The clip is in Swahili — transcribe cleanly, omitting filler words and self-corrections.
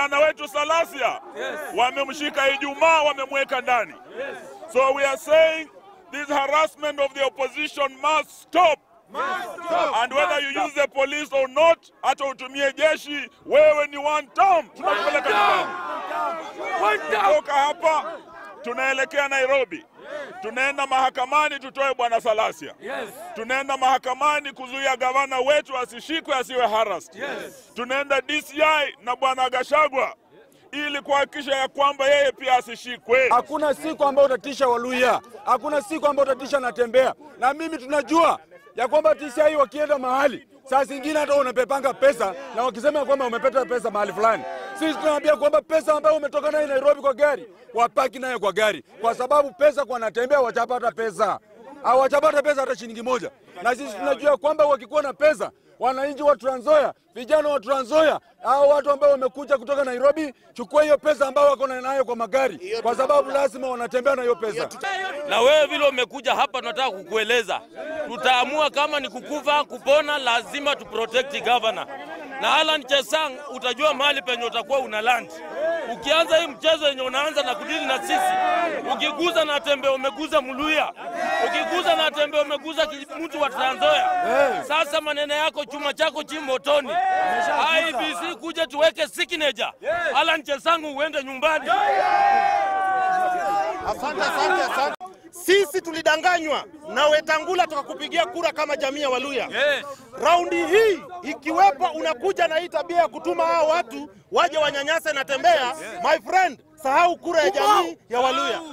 gavana wetu Salasia wamemshika Ijumaa, wamemweka ndani. So we are saying this harassment of the opposition must stop. And whether you use the police or not, hata utumie jeshi, wewe ni one term. Tunakupeleka nyumbani. Kutoka hapa tunaelekea Nairobi. Tunaenda mahakamani tutoe bwana Salasia. Tunaenda mahakamani kuzuia gavana wetu asishikwe, asiwe harassed. Tunaenda DCI na bwana Gachagua ili kuhakikisha ya kwamba yeye pia asishikwe. Hakuna siku ambayo utatisha Waluhya. Hakuna siku ambayo utatisha Natembeya. Na mimi tunajua ya kwamba DCI wakienda mahali, saa zingine hata unapepanga pesa na wakisema kwamba umepata pesa mahali fulani. Sisi tunaambia kwamba pesa ambayo umetoka nayo Nairobi kwa gari, wapaki nayo kwa gari. Kwa sababu pesa kwa Natembeya wachapata pesa. Hawachapata pesa hata shilingi moja. Na sisi tunajua kwamba wakikuwa na pesa, wananchi wa Trans Nzoia, vijana wa Trans Nzoia, hao watu ambao wamekuja kutoka Nairobi, chukua hiyo pesa ambao wako nayo kwa magari, kwa sababu lazima wanatembea na hiyo pesa. Na wewe vile umekuja hapa, tunataka kukueleza, tutaamua kama ni kukufa kupona, lazima tu protect governor. Na Allan Chesang, utajua mahali penye utakuwa una land. Ukianza hii mchezo yenye unaanza na kudili na sisi, ukiguza Natembeya umeguza Mluhya, ukiguza Natembeya umeguza mtu wa Trans Nzoia. Sasa maneno yako chuma chako chimotoni. IEBC kuja tuweke signature. Allan Chesang uende nyumbani. Asante. Sisi tulidanganywa na Wetangula tukakupigia kura kama jamii ya Waluhya. Raundi hii ikiwepo unakuja na hii tabia ya kutuma hao watu waje wanyanyase Natembeya, my friend, sahau kura ya jamii ya Waluhya.